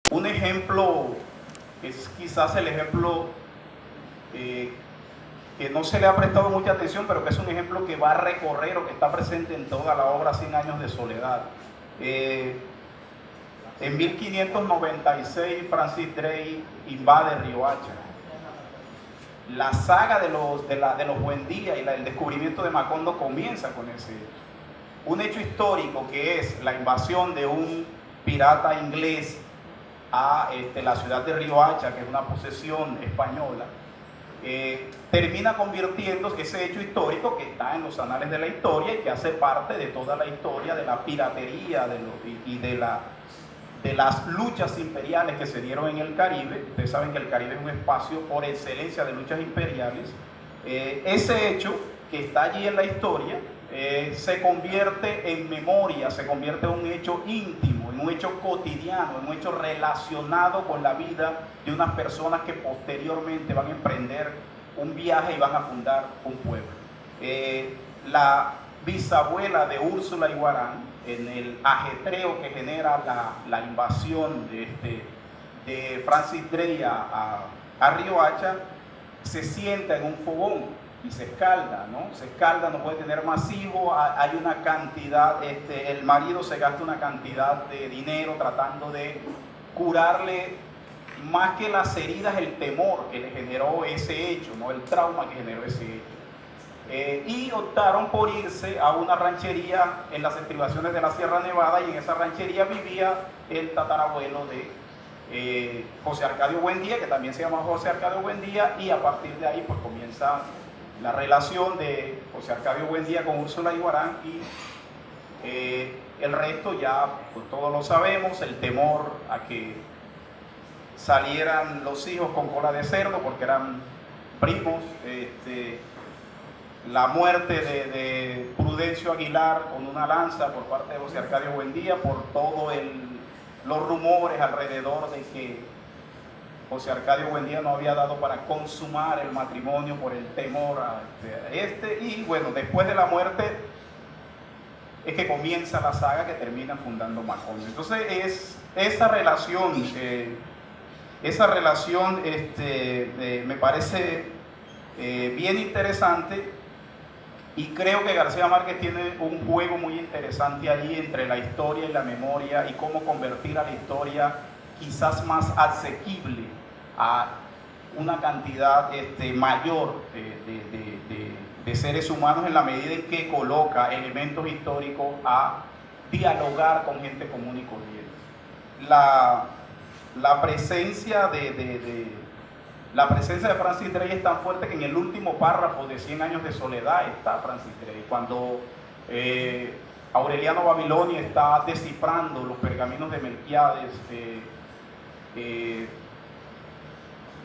Un ejemplo es quizás el ejemplo que no se le ha prestado mucha atención, pero que es un ejemplo que va a recorrer o que está presente en toda la obra 100 años de soledad. En 1596 Francis Drake invade Riohacha. La saga de los Buendía y el descubrimiento de Macondo comienza con ese hecho. Un hecho histórico que es la invasión de un pirata inglés a la ciudad de Riohacha, que es una posesión española, termina convirtiendo ese hecho histórico que está en los anales de la historia y que hace parte de toda la historia de la piratería y de las luchas imperiales que se dieron en el Caribe. Ustedes saben que el Caribe es un espacio por excelencia de luchas imperiales. Ese hecho que está allí en la historia se convierte en memoria, se convierte en un hecho íntimo, en un hecho cotidiano, en un hecho relacionado con la vida de unas personas que posteriormente van a emprender un viaje y van a fundar un pueblo. La bisabuela de Úrsula Iguarán, en el ajetreo que genera la invasión de Francis Drake a Riohacha, se sienta en un fogón y se escalda, ¿no? Se escalda, no puede tener más hijos, hay una cantidad, el marido se gasta una cantidad de dinero tratando de curarle, más que las heridas, el temor que le generó ese hecho, ¿no? El trauma que generó ese hecho. Y optaron por irse a una ranchería en las estribaciones de la Sierra Nevada, y en esa ranchería vivía el tatarabuelo de José Arcadio Buendía, que también se llama José Arcadio Buendía, y a partir de ahí pues comienza la relación de José Arcadio Buendía con Úrsula Iguarán, y el resto ya pues, todos lo sabemos, el temor a que salieran los hijos con cola de cerdo porque eran primos, la muerte de Prudencio Aguilar con una lanza por parte de José Arcadio Buendía, por todos los rumores alrededor de que José Arcadio Buendía no había dado para consumar el matrimonio por el temor a y bueno, después de la muerte es que comienza la saga que termina fundando Macondo. Entonces es esa relación me parece bien interesante, y creo que García Márquez tiene un juego muy interesante allí entre la historia y la memoria, y cómo convertir a la historia quizás más asequible a una cantidad mayor de seres humanos, en la medida en que coloca elementos históricos a dialogar con gente común y corriente. La presencia de Francis Drake es tan fuerte que en el último párrafo de 100 años de soledad está Francis Drake. Cuando Aureliano Babilonia está descifrando los pergaminos de Melquiades,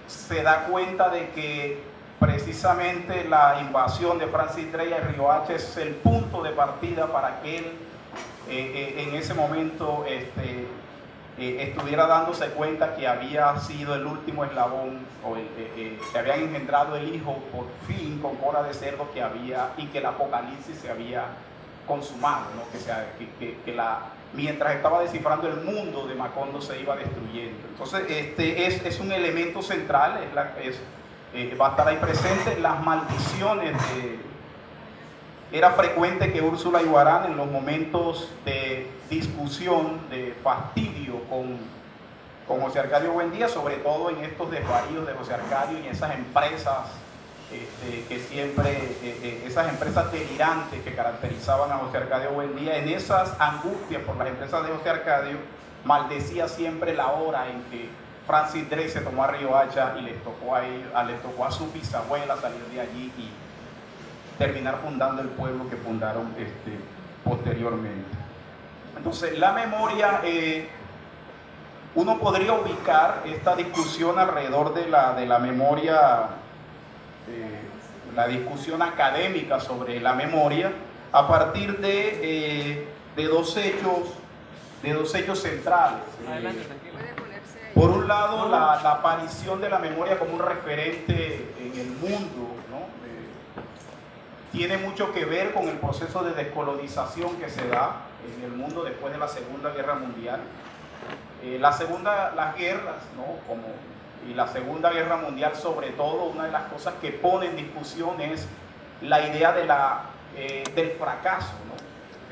se da cuenta de que precisamente la invasión de Francis Drake a Riohacha es el punto de partida para que él en ese momento estuviera dándose cuenta que había sido el último eslabón, o que habían engendrado el hijo por fin con cola de cerdo y que el apocalipsis se había consumado, ¿no? Mientras estaba descifrando el mundo de Macondo se iba destruyendo. Entonces es un elemento central, va a estar ahí presente. Las maldiciones era frecuente que Úrsula Iguarán, en los momentos de discusión, de fastidio con José Arcadio Buendía, sobre todo en estos desvaríos de José Arcadio y esas empresas que siempre, esas empresas delirantes que caracterizaban a José Arcadio Buendía, en esas angustias por las empresas de José Arcadio, maldecía siempre la hora en que Francis Drake se tomó a Riohacha y les tocó a su bisabuela salir de allí y terminar fundando el pueblo que fundaron posteriormente. Entonces, la memoria, uno podría ubicar esta discusión alrededor de la memoria, la discusión académica sobre la memoria, a partir de dos hechos centrales. Por un lado, la aparición de la memoria como un referente en el mundo, ¿no? Tiene mucho que ver con el proceso de descolonización que se da en el mundo después de la Segunda Guerra Mundial. las guerras, ¿no? Y la Segunda Guerra Mundial, sobre todo, una de las cosas que pone en discusión es la idea del fracaso, ¿no?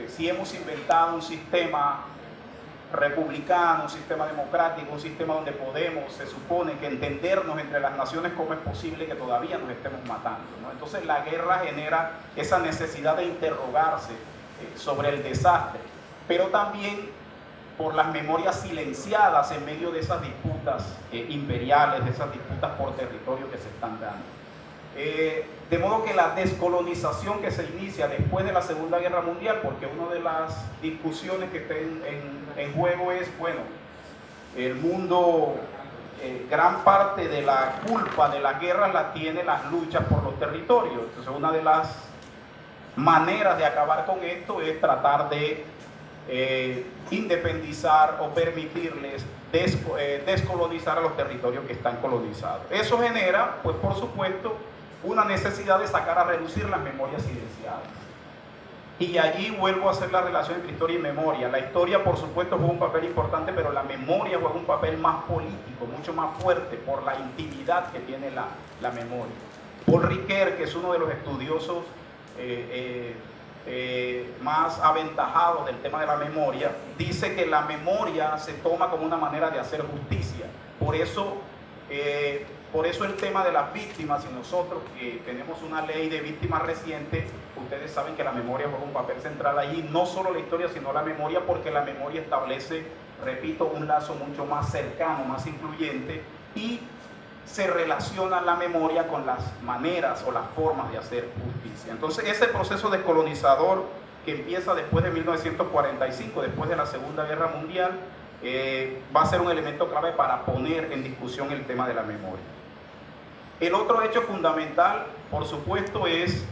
Si hemos inventado un sistema republicano, un sistema democrático, un sistema donde podemos, se supone que entendernos entre las naciones, ¿cómo es posible que todavía nos estemos matando, ¿no? Entonces la guerra genera esa necesidad de interrogarse sobre el desastre, pero también por las memorias silenciadas en medio de esas disputas imperiales, de esas disputas por territorio que se están dando. De modo que la descolonización que se inicia después de la Segunda Guerra Mundial, porque una de las discusiones que está en juego es, bueno, el mundo, gran parte de la culpa de las guerras la tiene las luchas por los territorios. Entonces una de las maneras de acabar con esto es tratar de independizar o permitirles descolonizar a los territorios que están colonizados. Eso genera, pues por supuesto, una necesidad de sacar a relucir las memorias silenciadas. Y allí vuelvo a hacer la relación entre historia y memoria. La historia, por supuesto, juega un papel importante, pero la memoria juega un papel más político, mucho más fuerte, por la intimidad que tiene la memoria. Paul Ricoeur, que es uno de los estudiosos más aventajados del tema de la memoria, dice que la memoria se toma como una manera de hacer justicia. Por eso el tema de las víctimas, y nosotros que tenemos una ley de víctimas reciente, ustedes saben que la memoria juega un papel central allí, no solo la historia, sino la memoria, porque la memoria establece, repito, un lazo mucho más cercano, más influyente, y se relaciona la memoria con las maneras o las formas de hacer justicia. Entonces, ese proceso descolonizador que empieza después de 1945, después de la Segunda Guerra Mundial, va a ser un elemento clave para poner en discusión el tema de la memoria. El otro hecho fundamental, por supuesto, es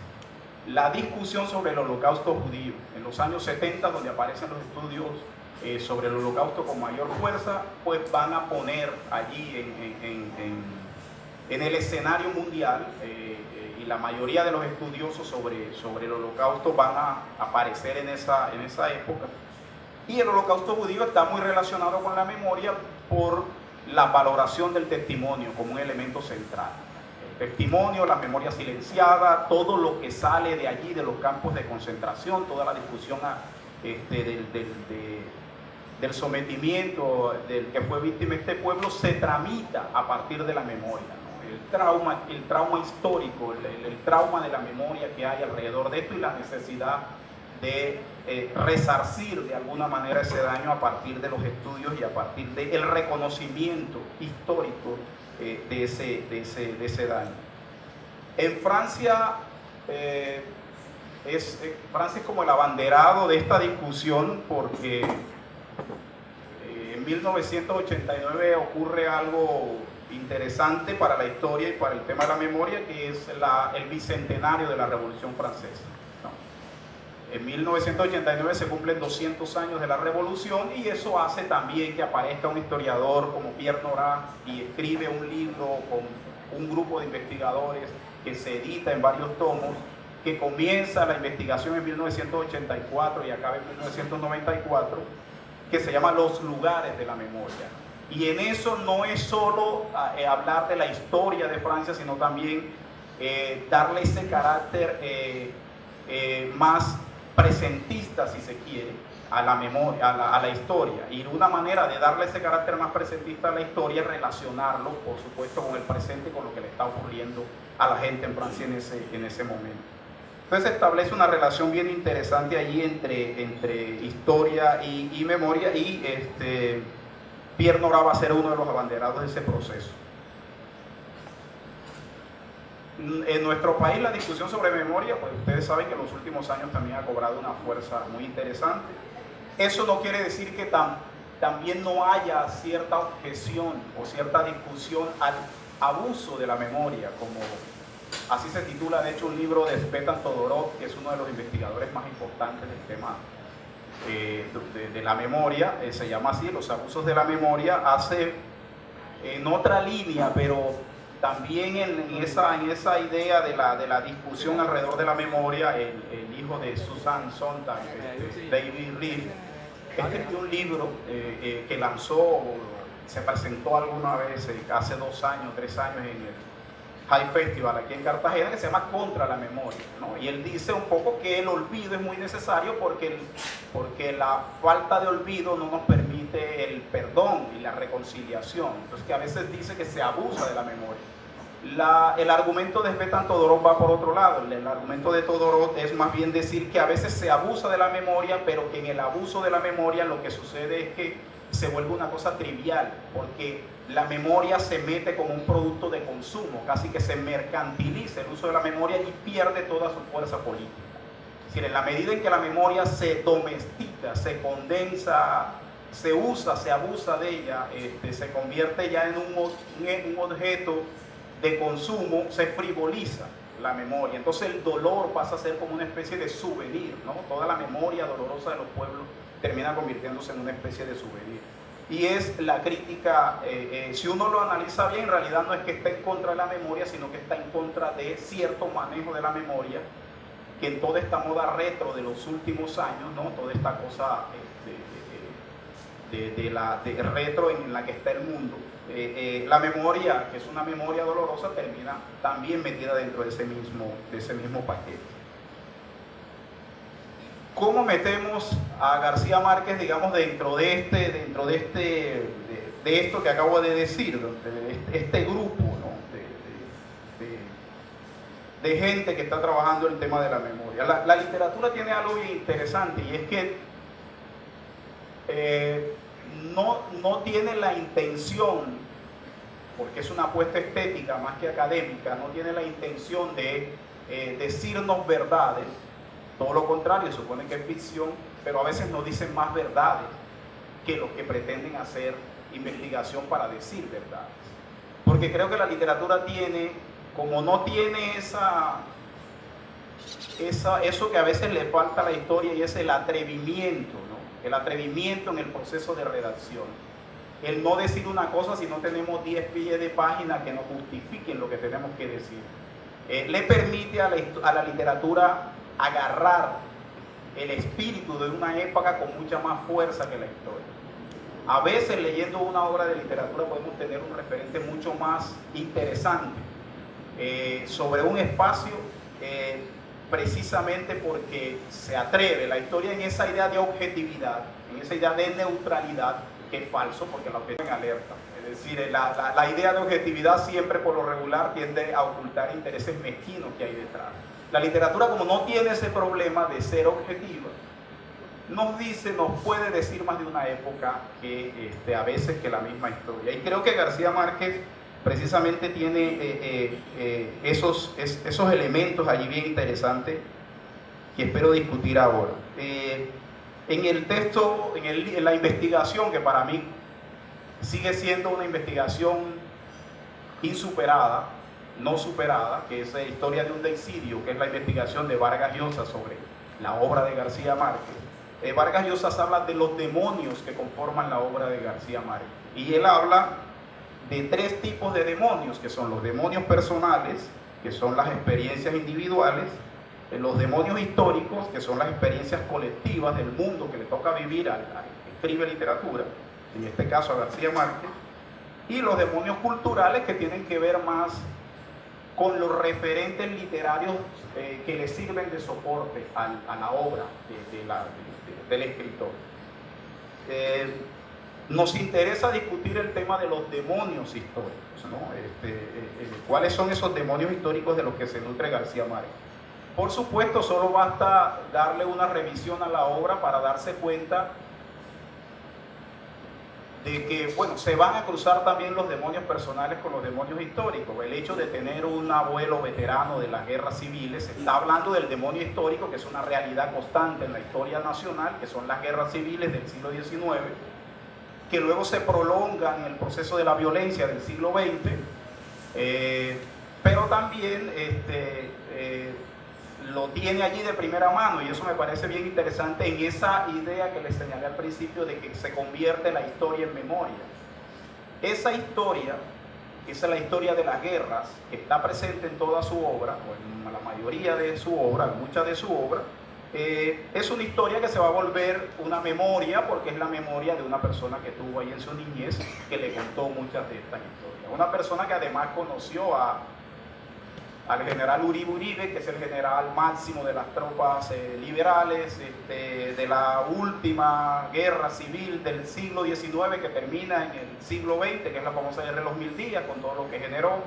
la discusión sobre el Holocausto judío. En los años 70, donde aparecen los estudios sobre el Holocausto con mayor fuerza, pues van a poner allí en el escenario mundial, y la mayoría de los estudiosos sobre el Holocausto van a aparecer en esa época. Y el Holocausto judío está muy relacionado con la memoria por la valoración del testimonio como un elemento central. El testimonio, la memoria silenciada, todo lo que sale de allí, de los campos de concentración, toda la discusión del sometimiento del que fue víctima este pueblo, se tramita a partir de la memoria, ¿no? El trauma histórico, el trauma de la memoria que hay alrededor de esto, y la necesidad de resarcir de alguna manera ese daño a partir de los estudios y a partir del reconocimiento histórico de ese daño. En Francia, Francia es como el abanderado de esta discusión, porque en 1989 ocurre algo interesante para la historia y para el tema de la memoria, que es el bicentenario de la Revolución Francesa. En 1989 se cumplen 200 años de la Revolución, y eso hace también que aparezca un historiador como Pierre Nora y escribe un libro con un grupo de investigadores que se edita en varios tomos, que comienza la investigación en 1984 y acaba en 1994, que se llama Los lugares de la memoria. Y en eso no es solo hablar de la historia de Francia, sino también darle ese carácter más presentista, si se quiere, a la memoria, a la historia. Y una manera de darle ese carácter más presentista a la historia es relacionarlo, por supuesto, con el presente, con lo que le está ocurriendo a la gente en Francia en ese momento. Entonces se establece una relación bien interesante allí entre historia y memoria, y Pierre Nora va a ser uno de los abanderados de ese proceso. En nuestro país la discusión sobre memoria, pues ustedes saben que en los últimos años también ha cobrado una fuerza muy interesante. Eso no quiere decir que también no haya cierta objeción o cierta discusión al abuso de la memoria, como así se titula de hecho un libro de Tzvetan Todorov, que es uno de los investigadores más importantes del tema de la memoria. Se llama así, Los abusos de la memoria. Hace en otra línea, pero también en esa idea de la discusión alrededor de la memoria, el hijo de Susan Sontag, David Rieff, escribió un libro que lanzó, se presentó alguna vez, hace 2 años, 3 años en el High Festival aquí en Cartagena, que se llama Contra la Memoria, ¿no? Y él dice un poco que el olvido es muy necesario porque la falta de olvido no nos permite el perdón y la reconciliación. Entonces, que a veces dice que se abusa de la memoria. El argumento de Svetan Todorov va por otro lado. El argumento de Todorov es más bien decir que a veces se abusa de la memoria, pero que en el abuso de la memoria lo que sucede es que se vuelve una cosa trivial, porque la memoria se mete como un producto de consumo, casi que se mercantiliza el uso de la memoria y pierde toda su fuerza política. Es decir, en la medida en que la memoria se domestica, se condensa, se usa, se abusa de ella, se convierte ya en un objeto de consumo, se frivoliza la memoria. Entonces el dolor pasa a ser como una especie de souvenir, ¿no? Toda la memoria dolorosa de los pueblos termina convirtiéndose en una especie de souvenir. Y es la crítica, si uno lo analiza bien, en realidad no es que esté en contra de la memoria, sino que está en contra de cierto manejo de la memoria, que en toda esta moda retro de los últimos años, ¿no? Toda esta cosa de retro en la que está el mundo, la memoria, que es una memoria dolorosa, termina también metida dentro de ese mismo paquete. ¿Cómo metemos a García Márquez, digamos, dentro de esto que acabo de decir, de este grupo, ¿no? de gente que está trabajando el tema de la memoria? La literatura tiene algo bien interesante, y es que no tiene la intención, porque es una apuesta estética más que académica, no tiene la intención de decirnos verdades. Todo lo contrario, supone que es ficción, pero a veces nos dicen más verdades que los que pretenden hacer investigación para decir verdades. Porque creo que la literatura tiene, como no tiene eso que a veces le falta a la historia, y es el atrevimiento, ¿no? El atrevimiento en el proceso de redacción. El no decir una cosa si no tenemos 10 pies de página que nos justifiquen lo que tenemos que decir. Le permite a la literatura agarrar el espíritu de una época con mucha más fuerza que la historia. A veces leyendo una obra de literatura podemos tener un referente mucho más interesante sobre un espacio, precisamente porque se atreve la historia en esa idea de objetividad, en esa idea de neutralidad, que es falso, porque la objetividad en alerta. Es decir, la idea de objetividad siempre por lo regular tiende a ocultar intereses mezquinos que hay detrás. La literatura, como no tiene ese problema de ser objetiva, nos puede decir más de una época que a veces que la misma historia. Y creo que García Márquez precisamente tiene esos elementos allí bien interesantes que espero discutir ahora. En el texto, en la investigación, que para mí sigue siendo una investigación insuperada, no superada, que es la historia de un deicidio, que es la investigación de Vargas Llosa sobre la obra de García Márquez. Vargas Llosa habla de los demonios que conforman la obra de García Márquez, y él habla de 3 tipos de demonios, que son los demonios personales, que son las experiencias individuales, los demonios históricos, que son las experiencias colectivas del mundo que le toca vivir al que escribe literatura, en este caso a García Márquez, y los demonios culturales, que tienen que ver más con los referentes literarios que le sirven de soporte a la obra del escritor. Nos interesa discutir el tema de los demonios históricos, ¿no? ¿Cuáles son esos demonios históricos de los que se nutre García Márquez? Por supuesto, solo basta darle una revisión a la obra para darse cuenta de que, bueno, se van a cruzar también los demonios personales con los demonios históricos. El hecho de tener un abuelo veterano de las guerras civiles, se está hablando del demonio histórico, que es una realidad constante en la historia nacional, que son las guerras civiles del siglo XIX, que luego se prolongan en el proceso de la violencia del siglo XX, pero también lo tiene allí de primera mano, y eso me parece bien interesante en esa idea que les señalé al principio de que se convierte la historia en memoria. Esa historia, esa es la historia de las guerras, que está presente en toda su obra, o en la mayoría de su obra, en mucha de su obra, Es una historia que se va a volver una memoria, porque es la memoria de una persona que tuvo ahí en su niñez, que le contó muchas de estas historias. Una persona que además conoció al general Uribe Uribe, que es el general máximo de las tropas liberales, de la última guerra civil del siglo XIX, que termina en el siglo XX, que es la famosa guerra de los 1000 días, con todo lo que generó,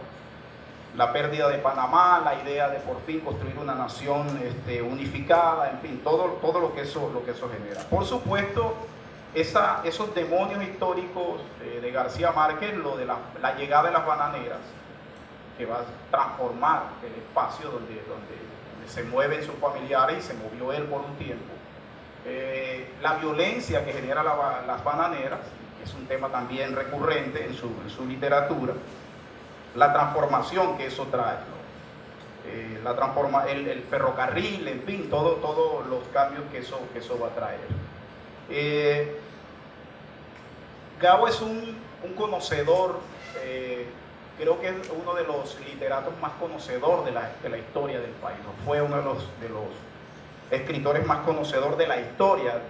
la pérdida de Panamá, la idea de por fin construir una nación unificada, en fin, todo lo que eso genera. Por supuesto, esos demonios históricos de García Márquez, lo de la llegada de las bananeras, que va a transformar el espacio donde se mueven sus familiares y se movió él por un tiempo. La violencia que genera las bananeras, que es un tema también recurrente en su literatura, la transformación que eso trae, ¿no? El ferrocarril, en fin, todos los cambios que eso va a traer. Gabo es un conocedor, creo que es uno de los literatos más conocedor de la historia del país, ¿no? Fue uno de los escritores más conocedor de la historia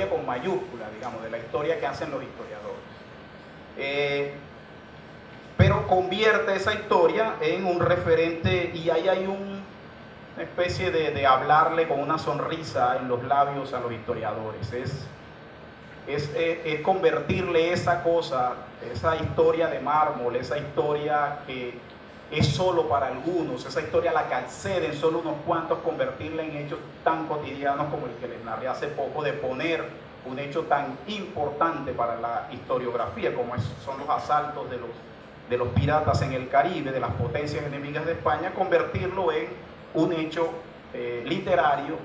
con mayúscula, digamos, de la historia que hacen los historiadores. Pero convierte esa historia en un referente, y ahí hay una especie de hablarle con una sonrisa en los labios a los historiadores. Es convertirle esa cosa, esa historia de mármol, esa historia que es solo para algunos, esa historia a la que acceden solo unos cuantos, convertirla en hechos tan cotidianos como el que les narré hace poco, de poner un hecho tan importante para la historiografía como son los asaltos de los piratas en el Caribe, de las potencias enemigas de España, convertirlo en un hecho literario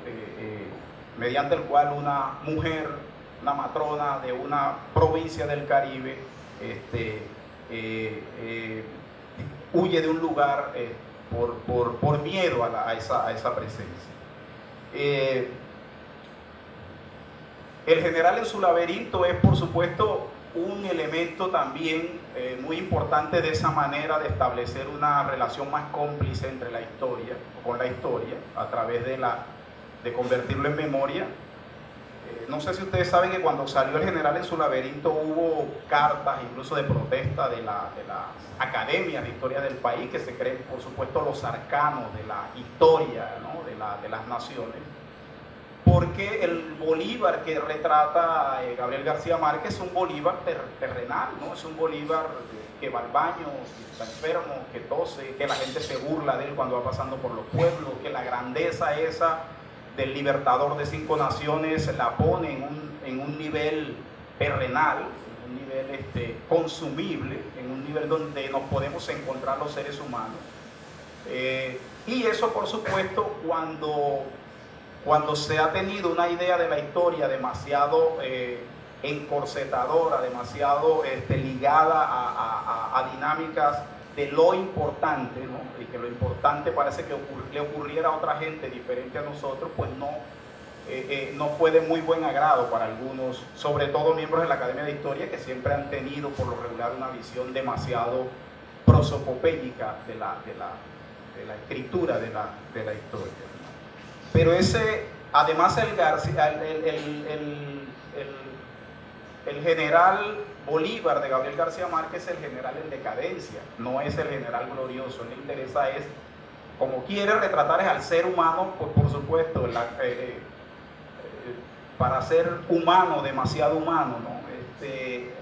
mediante el cual una mujer, una matrona de una provincia del Caribe huye de un lugar por miedo a esa presencia. El general en su laberinto es, por supuesto, un elemento también muy importante de esa manera de establecer una relación más cómplice entre la historia, con la historia, a través de convertirlo en memoria. No sé si ustedes saben que cuando salió el general en su laberinto hubo cartas incluso de protesta de las academias de historia del país, que se creen, por supuesto, los arcanos de la historia, ¿no? de las naciones, porque el Bolívar que retrata Gabriel García Márquez es un Bolívar terrenal, ¿no? Es un Bolívar que va al baño, que está enfermo, que tose, que la gente se burla de él cuando va pasando por los pueblos, que la grandeza esa del libertador de 5 naciones la pone en un nivel terrenal, en un nivel consumible, en un nivel donde nos podemos encontrar los seres humanos. Y eso, por supuesto, cuando se ha tenido una idea de la historia demasiado encorsetadora, demasiado ligada a dinámicas de lo importante, ¿no? Y que lo importante parece que le ocurriera a otra gente diferente a nosotros, pues no fue de muy buen agrado para algunos, sobre todo miembros de la Academia de Historia, que siempre han tenido por lo regular una visión demasiado prosopopéyica de la escritura de la historia. Pero además el general Bolívar de Gabriel García Márquez es el general en decadencia, no es el general glorioso. Le interesa como quiere retratar al ser humano, por supuesto, para ser humano, demasiado humano, ¿no?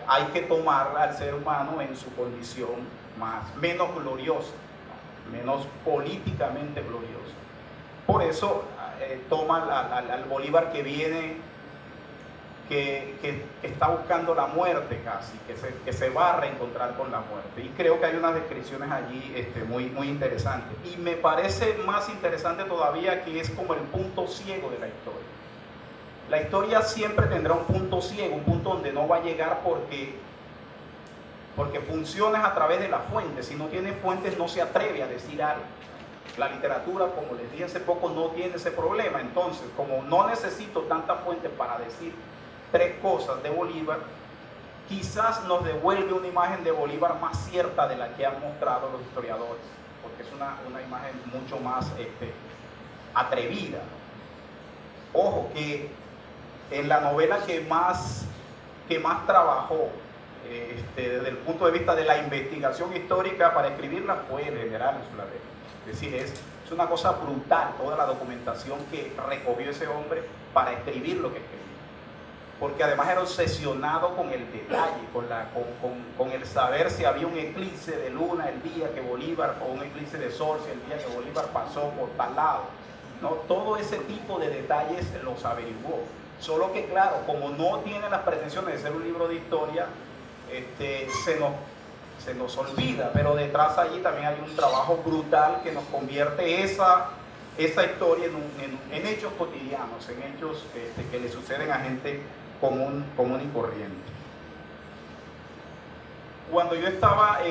Hay que tomar al ser humano en su condición menos gloriosa, ¿no? Menos políticamente gloriosa. Por eso toma al Bolívar que viene, que está buscando la muerte casi, que se va a reencontrar con la muerte. Y creo que hay unas descripciones allí muy interesantes. Y me parece más interesante todavía que es como el punto ciego de la historia. La historia siempre tendrá un punto ciego, un punto donde no va a llegar porque funciona a través de la fuente. Si no tiene fuentes no se atreve a decir algo. La literatura, como les dije hace poco, no tiene ese problema. Entonces, como no necesito tantas fuentes para decir 3 cosas de Bolívar, quizás nos devuelve una imagen de Bolívar más cierta de la que han mostrado los historiadores, porque es una imagen mucho más atrevida, ¿no? Ojo, que en la novela que más trabajó desde el punto de vista de la investigación histórica para escribirla fue el general Solaré. Es decir, es una cosa brutal toda la documentación que recogió ese hombre para escribir lo que escribió. Porque además era obsesionado con el detalle, con el saber si había un eclipse de luna el día que Bolívar, o un eclipse de sol si el día que Bolívar pasó por tal lado, ¿no? Todo ese tipo de detalles los averiguó. Solo que claro, como no tiene las pretensiones de ser un libro de historia, se nos olvida, pero detrás allí también hay un trabajo brutal que nos convierte esa historia en hechos cotidianos, en hechos que le suceden a gente común y corriente. Cuando yo estaba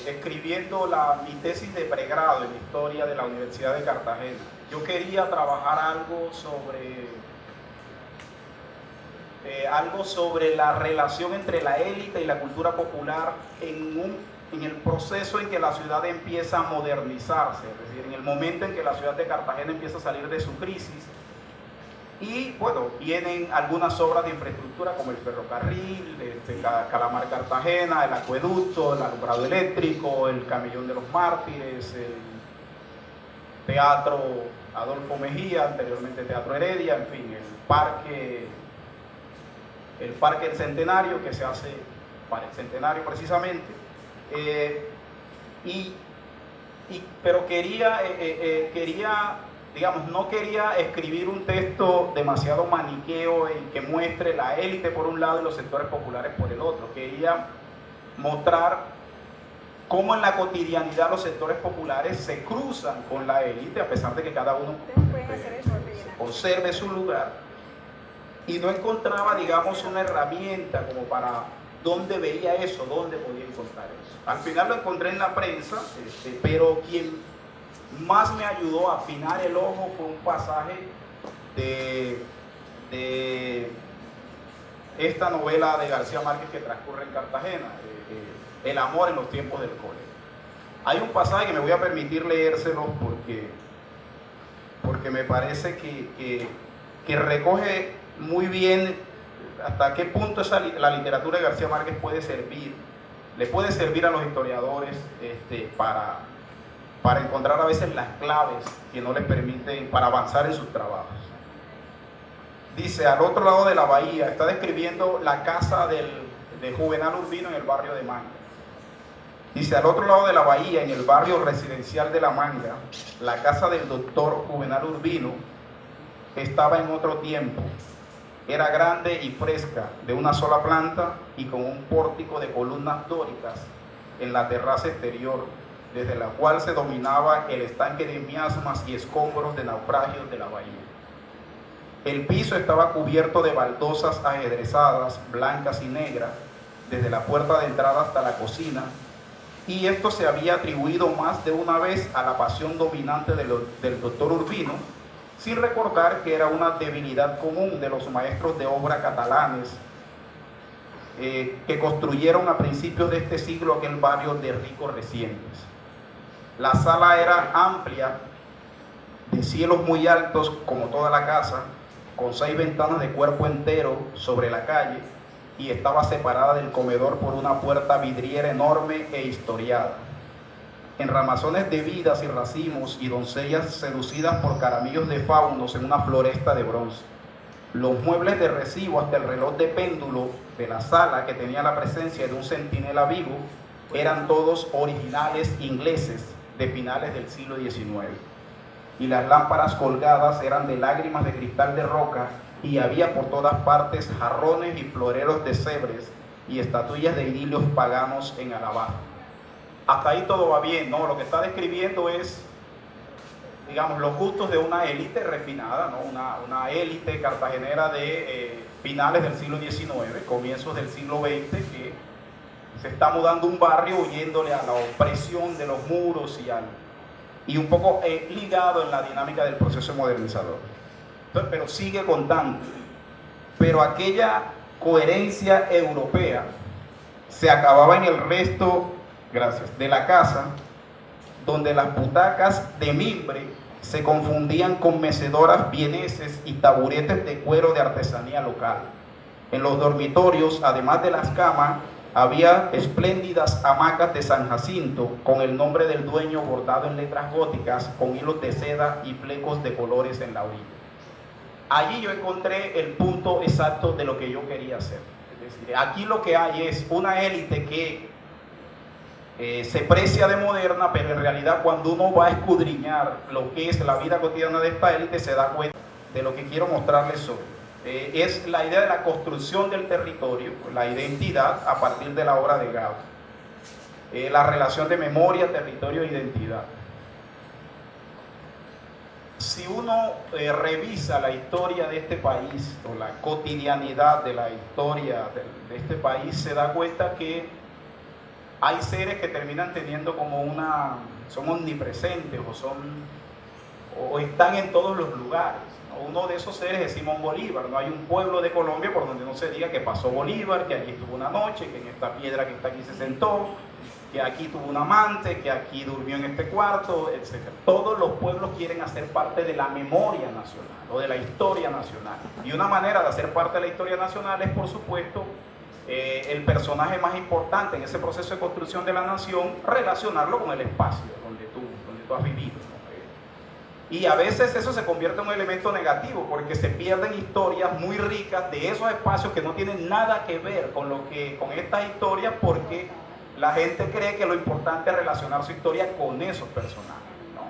escribiendo mi tesis de pregrado en historia de la Universidad de Cartagena, yo quería trabajar algo sobre la relación entre la élite y la cultura popular en el proceso en que la ciudad empieza a modernizarse, es decir, en el momento en que la ciudad de Cartagena empieza a salir de su crisis. Y bueno, vienen algunas obras de infraestructura como el ferrocarril, Calamar-Cartagena, el acueducto, el alumbrado eléctrico, el camellón de los mártires, el teatro Adolfo Mejía, anteriormente Teatro Heredia, en fin, el parque del Centenario, que se hace para el Centenario precisamente. Pero quería, digamos, no quería escribir un texto demasiado maniqueo en que muestre la élite por un lado y los sectores populares por el otro. Quería mostrar cómo en la cotidianidad los sectores populares se cruzan con la élite, a pesar de que cada uno conserve su lugar, y no encontraba, digamos, una herramienta como para dónde veía eso, dónde podía encontrar eso. Al final lo encontré en la prensa, pero quien más me ayudó a afinar el ojo fue un pasaje de esta novela de García Márquez que transcurre en Cartagena, El amor en los tiempos del cólera. Hay un pasaje que me voy a permitir leérselo porque me parece que recoge muy bien hasta qué punto la literatura de García Márquez le puede servir a los historiadores para encontrar a veces las claves que no les permiten para avanzar en sus trabajos. Dice, al otro lado de la bahía, está describiendo la casa de Juvenal Urbino en el barrio de Manga. Dice, al otro lado de la bahía, en el barrio residencial de La Manga, la casa del doctor Juvenal Urbino estaba en otro tiempo. Era grande y fresca, de una sola planta y con un pórtico de columnas dóricas en la terraza exterior, desde la cual se dominaba el estanque de miasmas y escombros de naufragios de la bahía. El piso estaba cubierto de baldosas ajedrezadas, blancas y negras, desde la puerta de entrada hasta la cocina, y esto se había atribuido más de una vez a la pasión dominante del doctor Urbino, sin recordar que era una debilidad común de los maestros de obra catalanes que construyeron a principios de este siglo aquel barrio de ricos recientes. La sala era amplia, de cielos muy altos como toda la casa, con 6 ventanas de cuerpo entero sobre la calle, y estaba separada del comedor por una puerta vidriera enorme e historiada. En ramazones de vidas y racimos y doncellas seducidas por caramillos de faunos en una floresta de bronce. Los muebles de recibo hasta el reloj de péndulo de la sala, que tenía la presencia de un centinela vivo, eran todos originales ingleses de finales del siglo XIX. Y las lámparas colgadas eran de lágrimas de cristal de roca, y había por todas partes jarrones y floreros de cebres y estatuillas de idilios paganos en alabastro. Hasta ahí todo va bien, ¿no? Lo que está describiendo es, digamos, los gustos de una élite refinada, ¿no? Una élite cartagenera de finales del siglo XIX, comienzos del siglo XX, que se está mudando un barrio huyéndole a la opresión de los muros y un poco ligado en la dinámica del proceso modernizador. Pero sigue contando. Pero aquella coherencia europea se acababa en el resto, gracias, de la casa, donde las butacas de mimbre se confundían con mecedoras vieneses y taburetes de cuero de artesanía local. En los dormitorios, además de las camas, había espléndidas hamacas de San Jacinto con el nombre del dueño bordado en letras góticas con hilos de seda y flecos de colores en la orilla. Allí yo encontré el punto exacto de lo que yo quería hacer. Es decir, aquí lo que hay es una élite que se precia de moderna, pero en realidad cuando uno va a escudriñar lo que es la vida cotidiana de esta élite, se da cuenta de lo que quiero mostrarles hoy. Es la idea de la construcción del territorio, la identidad a partir de la obra de Gabo. La relación de memoria, territorio e identidad. Si uno revisa la historia de este país o la cotidianidad de la historia de este país, se da cuenta que hay seres que terminan teniendo como son omnipresentes o están en todos los lugares. Uno de esos seres es Simón Bolívar. No hay un pueblo de Colombia por donde no se diga que pasó Bolívar, que allí estuvo una noche, que en esta piedra que está aquí se sentó, que aquí tuvo un amante, que aquí durmió en este cuarto, etc. Todos los pueblos quieren hacer parte de la memoria nacional o de la historia nacional. Y una manera de hacer parte de la historia nacional es, por supuesto, el personaje más importante en ese proceso de construcción de la nación, relacionarlo con el espacio donde tú has vivido, ¿no? Y a veces eso se convierte en un elemento negativo porque se pierden historias muy ricas de esos espacios que no tienen nada que ver con estas historias, porque la gente cree que lo importante es relacionar su historia con esos personajes, ¿no?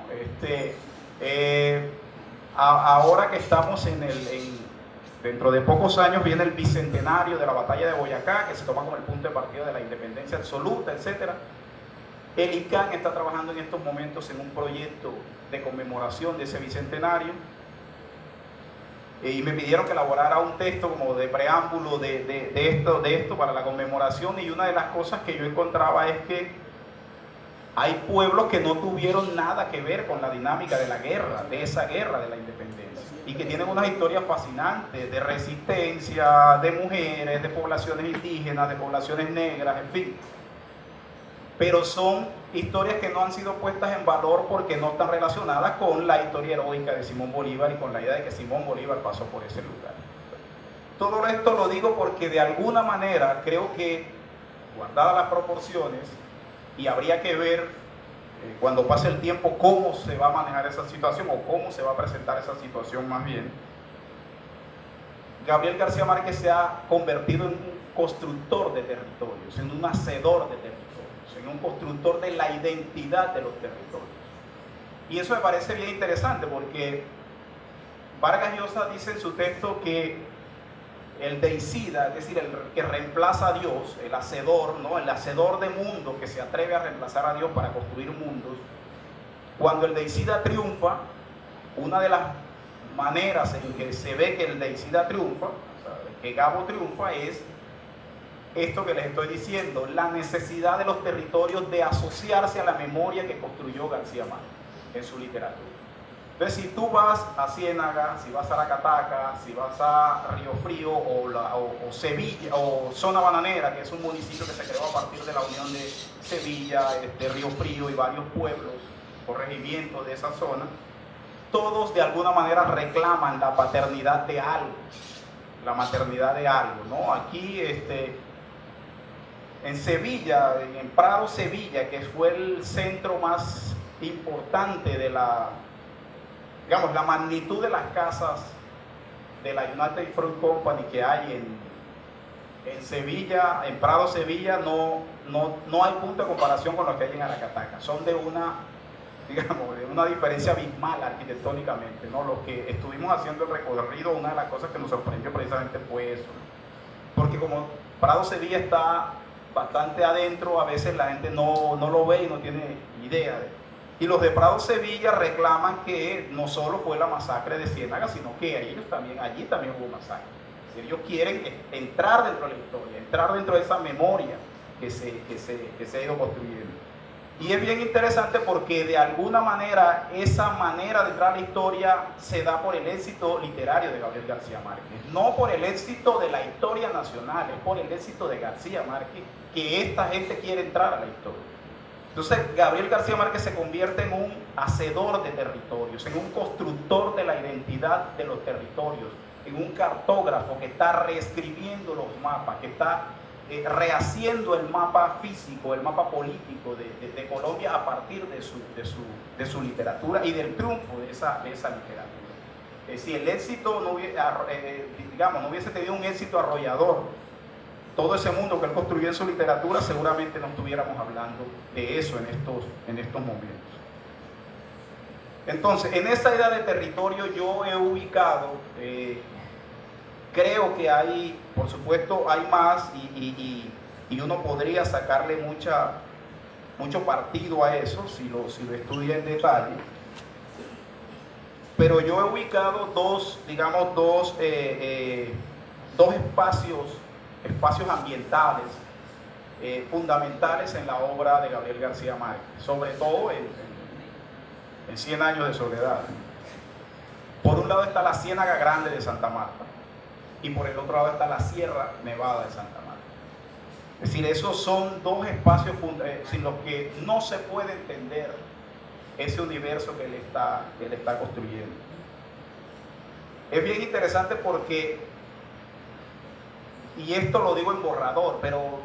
Ahora que estamos dentro de pocos años viene el bicentenario de la batalla de Boyacá, que se toma como el punto de partida de la independencia absoluta, etc. El ICANN está trabajando en estos momentos en un proyecto de conmemoración de ese bicentenario, y me pidieron que elaborara un texto como de preámbulo de esto para la conmemoración, y una de las cosas que yo encontraba es que hay pueblos que no tuvieron nada que ver con la dinámica de la guerra, de esa guerra de la independencia, y que tienen unas historias fascinantes de resistencia, de mujeres, de poblaciones indígenas, de poblaciones negras, en fin. Pero son historias que no han sido puestas en valor porque no están relacionadas con la historia heroica de Simón Bolívar y con la idea de que Simón Bolívar pasó por ese lugar. Todo esto lo digo porque de alguna manera creo que, guardadas las proporciones, y habría que ver cuando pase el tiempo cómo se va a manejar esa situación o cómo se va a presentar esa situación más bien, Gabriel García Márquez se ha convertido en un constructor de territorios, en un hacedor de territorios, en un constructor de la identidad de los territorios. Y eso me parece bien interesante porque Vargas Llosa dice en su texto que el deicida, es decir, el que reemplaza a Dios, el hacedor, ¿no? El hacedor de mundos que se atreve a reemplazar a Dios para construir mundos, cuando el deicida triunfa, una de las maneras en que se ve que el deicida triunfa, o sea, que Gabo triunfa, es esto que les estoy diciendo, la necesidad de los territorios de asociarse a la memoria que construyó García Márquez en su literatura. Entonces, si tú vas a Ciénaga, si vas a La Cataca, si vas a Río Frío o Sevilla, o Zona Bananera, que es un municipio que se creó a partir de la unión de Sevilla, Río Frío y varios pueblos o regimientos de esa zona, todos de alguna manera reclaman la paternidad de algo, la maternidad de algo, ¿no? Aquí, en Sevilla, en Prado, Sevilla, que fue el centro más importante de la magnitud de las casas de la United Fruit Company que hay en Sevilla, en Prado, Sevilla, no hay punto de comparación con lo que hay en Aracataca. Son de una diferencia abismal arquitectónicamente, ¿no? Los que estuvimos haciendo el recorrido, una de las cosas que nos sorprendió precisamente fue eso, porque como Prado, Sevilla está bastante adentro, a veces la gente no lo ve y no tiene idea de. Y los de Prado, Sevilla reclaman que no solo fue la masacre de Ciénaga, sino que allí también hubo masacre. Es decir, ellos quieren entrar dentro de la historia, entrar dentro de esa memoria que se ha ido construyendo. Y es bien interesante porque de alguna manera esa manera de entrar a la historia se da por el éxito literario de Gabriel García Márquez, no por el éxito de la historia nacional, es por el éxito de García Márquez que esta gente quiere entrar a la historia. Entonces, Gabriel García Márquez se convierte en un hacedor de territorios, en un constructor de la identidad de los territorios, en un cartógrafo que está reescribiendo los mapas, que está rehaciendo el mapa físico, el mapa político de Colombia a partir de su literatura y del triunfo de esa literatura. Si el éxito no hubiese tenido un éxito arrollador, todo ese mundo que él construyó en su literatura, seguramente no estuviéramos hablando de eso en estos momentos. Entonces, en esta idea de territorio yo he ubicado, creo que hay, por supuesto, hay más y uno podría sacarle mucho partido a eso si lo estudia en detalle. Pero yo he ubicado dos espacios ambientales fundamentales en la obra de Gabriel García Márquez, sobre todo en 100 años de soledad. Por un lado está la Ciénaga Grande de Santa Marta y por el otro lado está la Sierra Nevada de Santa Marta. Es decir, esos son dos espacios sin los que no se puede entender ese universo que él está construyendo. Es bien interesante porque, y esto lo digo en borrador, pero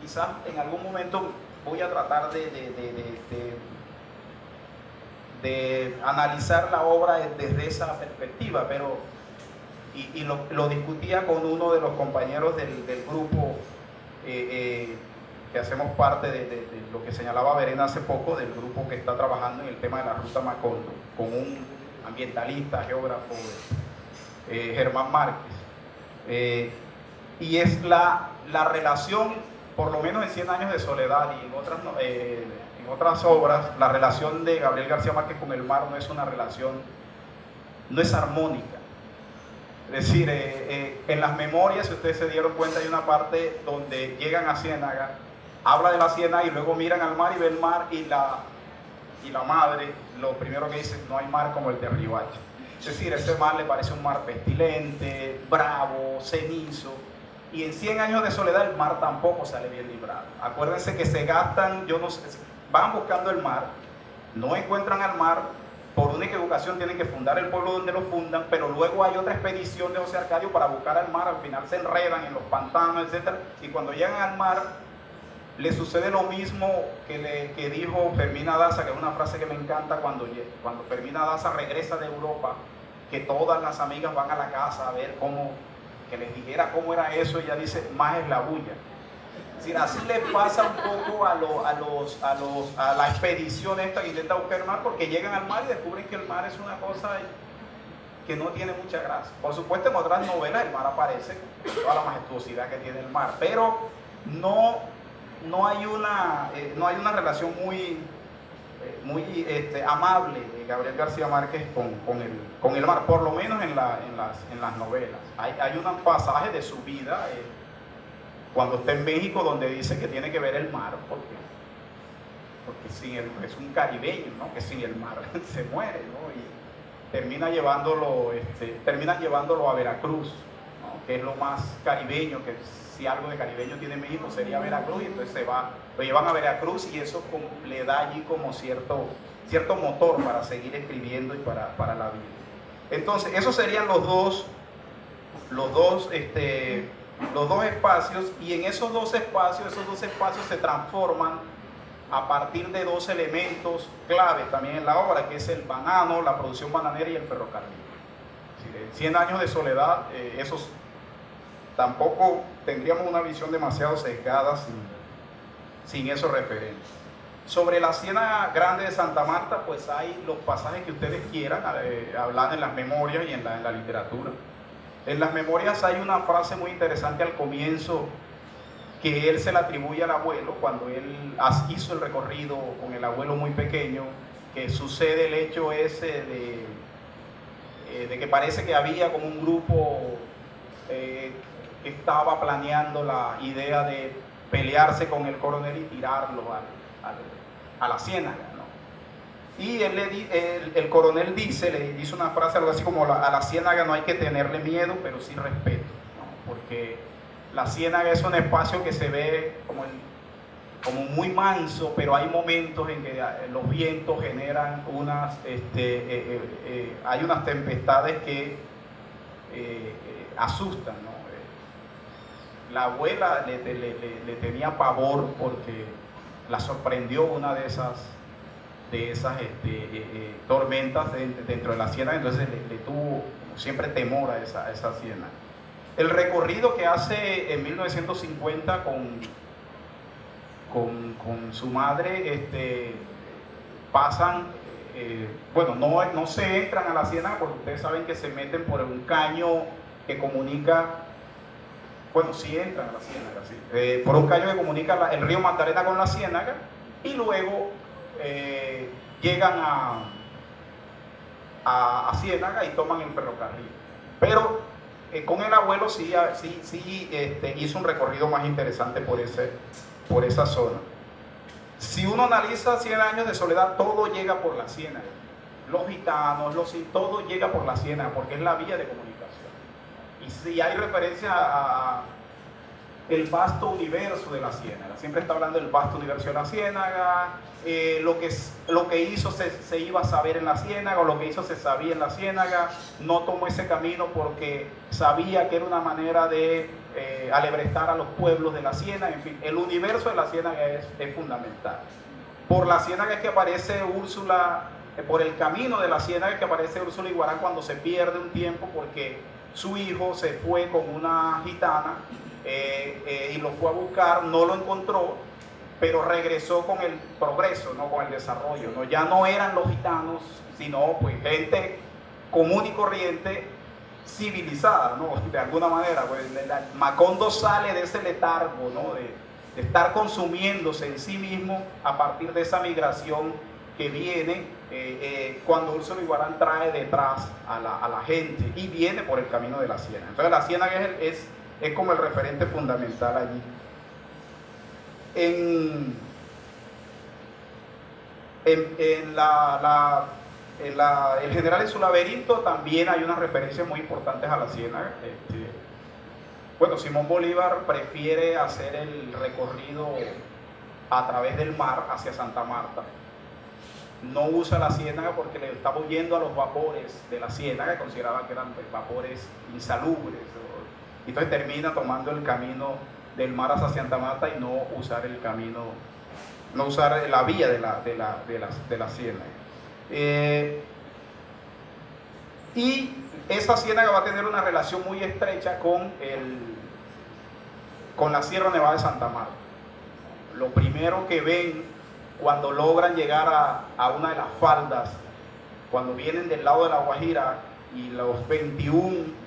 quizás en algún momento voy a tratar de analizar la obra desde esa perspectiva, pero y lo discutía con uno de los compañeros del grupo que hacemos parte de lo que señalaba Verena hace poco, del grupo que está trabajando en el tema de la Ruta Macondo, con un ambientalista, geógrafo, Germán Márquez. Y es la relación, por lo menos en 100 años de soledad y en otras obras, la relación de Gabriel García Márquez con el mar no es una relación, no es armónica. Es decir, en las memorias, si ustedes se dieron cuenta, hay una parte donde llegan a Ciénaga, habla de la Ciénaga y luego miran al mar y ven el mar y la madre, lo primero que dice, no hay mar como el de Riohacha. Es decir, ese mar le parece un mar pestilente, bravo, cenizo. Y en 100 años de soledad el mar tampoco sale bien librado. Acuérdense que se gastan, yo no sé, van buscando el mar, no encuentran al mar, por una equivocación tienen que fundar el pueblo donde lo fundan, pero luego hay otra expedición de José Arcadio para buscar al mar, al final se enredan en los pantanos, etc. Y cuando llegan al mar, le sucede lo mismo que dijo Fermina Daza, que es una frase que me encanta, cuando Fermina Daza regresa de Europa, que todas las amigas van a la casa a ver que les dijera cómo era eso, ella dice, más es la bulla. Es decir, así le pasa un poco a la expedición esta que intenta buscar el mar, porque llegan al mar y descubren que el mar es una cosa que no tiene mucha gracia. Por supuesto, en otras novelas el mar aparece con toda la majestuosidad que tiene el mar, pero no hay una relación muy amable de Gabriel García Márquez con el mar, por lo menos en las novelas. Hay un pasaje de su vida cuando está en México donde dice que tiene que ver el mar porque es un caribeño, ¿no? Que sin el mar se muere, ¿no? Y terminan llevándolo a Veracruz, ¿no? Que es lo más caribeño, que si algo de caribeño tiene México sería Veracruz, y entonces lo llevan a Veracruz y eso le da allí como cierto motor para seguir escribiendo y para la vida. Entonces esos serían los dos espacios, y en esos dos espacios se transforman a partir de dos elementos clave también en la obra, que es el banano, la producción bananera y el ferrocarril. En 100 años de soledad, esos tampoco tendríamos una visión demasiado sesgada sin esos referentes. Sobre la Ciénaga Grande de Santa Marta, pues hay los pasajes que ustedes quieran hablar en las memorias y en la literatura. En las memorias hay una frase muy interesante al comienzo que él se la atribuye al abuelo cuando él hizo el recorrido con el abuelo muy pequeño, que sucede el hecho ese de que parece que había como un grupo que estaba planeando la idea de pelearse con el coronel y tirarlo a la ciénaga, ¿no? Y el coronel le dice una frase algo así como: a la ciénaga no hay que tenerle miedo, pero sí respeto, ¿no? Porque la ciénaga es un espacio que se ve como como muy manso, pero hay momentos en que los vientos generan hay unas tempestades que asustan, ¿no? La abuela le tenía pavor porque la sorprendió una de esas tormentas dentro de la ciénaga, entonces le tuvo siempre temor a esa ciénaga. El recorrido que hace en 1950 con su madre, pasan, bueno, no se entran a la ciénaga porque ustedes saben que se meten por un caño que comunica, bueno, sí entran a la ciénaga, sí, por un caño que comunica el río Magdalena con la ciénaga, y luego llegan a Ciénaga y toman el ferrocarril. Pero con el abuelo sí hizo un recorrido más interesante por esa zona. Si uno analiza 100 años de soledad, todo llega por la ciénaga. Los gitanos, todo llega por la ciénaga, porque es la vía de comunicación. Y si hay referencia a el vasto universo de la ciénaga, siempre está hablando del vasto universo de la ciénaga, lo que hizo se iba a saber en la ciénaga, o lo que hizo se sabía en la ciénaga. No tomó ese camino porque sabía que era una manera de alebrestar a los pueblos de la ciénaga. En fin, el universo de la ciénaga es fundamental. Por la ciénaga es que aparece Úrsula, por el camino de la ciénaga es que aparece Úrsula Iguarán cuando se pierde un tiempo porque su hijo se fue con una gitana y lo fue a buscar, no lo encontró, pero regresó con el progreso, ¿no? Con el desarrollo, ¿no? Ya no eran los gitanos, sino pues gente común y corriente, civilizada, ¿no? De alguna manera, pues, Macondo sale de ese letargo, ¿no? De estar consumiéndose en sí mismo a partir de esa migración que viene cuando Úrsula Iguarán trae detrás a la gente y viene por el camino de la ciénaga. Entonces la ciénaga es como el referente fundamental allí. El general en su laberinto también hay unas referencias muy importantes a la ciénaga. Bueno, Simón Bolívar prefiere hacer el recorrido a través del mar hacia Santa Marta. No usa la ciénaga porque le estaba huyendo a los vapores de la ciénaga, consideraba que eran vapores insalubres. Entonces termina tomando el camino del mar hacia Santa Marta y no usar el camino, no usar la vía de la ciénaga. Y esa ciénaga va a tener una relación muy estrecha con la Sierra Nevada de Santa Marta. Lo primero que ven cuando logran llegar a una de las faldas, cuando vienen del lado de la Guajira y los 21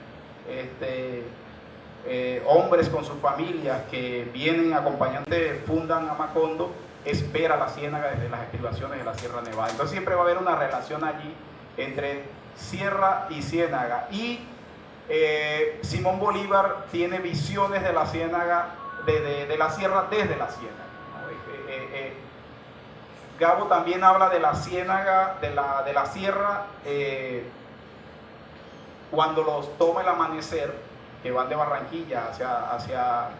hombres con sus familias que vienen acompañantes, fundan a Macondo, es ver a la ciénaga desde las estribaciones de la Sierra Nevada. Entonces siempre va a haber una relación allí entre sierra y ciénaga. Y Simón Bolívar tiene visiones de la ciénaga, de la sierra desde la ciénaga. Gabo también habla de la ciénaga, de la sierra, cuando los toma el amanecer, que van de Barranquilla hacia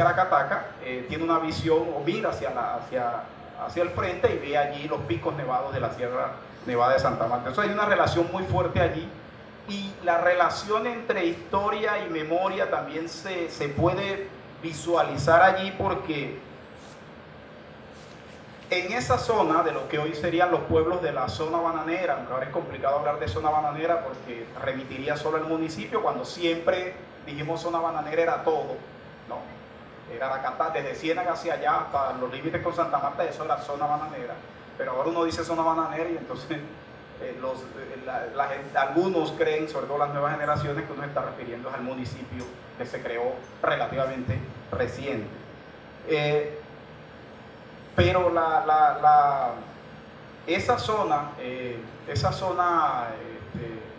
Aracataca, tiene una visión o mira hacia el frente y ve allí los picos nevados de la Sierra Nevada de Santa Marta. Entonces hay una relación muy fuerte allí, y la relación entre historia y memoria también se puede visualizar allí, porque en esa zona de lo que hoy serían los pueblos de la zona bananera, aunque ahora es complicado hablar de zona bananera porque remitiría solo al municipio, cuando siempre dijimos zona bananera era todo, ¿no? Era Aracataca, desde Ciénaga hacia allá hasta los límites con Santa Marta, eso era zona bananera. Pero ahora uno dice zona bananera y entonces algunos creen, sobre todo las nuevas generaciones, que uno se está refiriendo al municipio que se creó relativamente reciente. Pero esa zona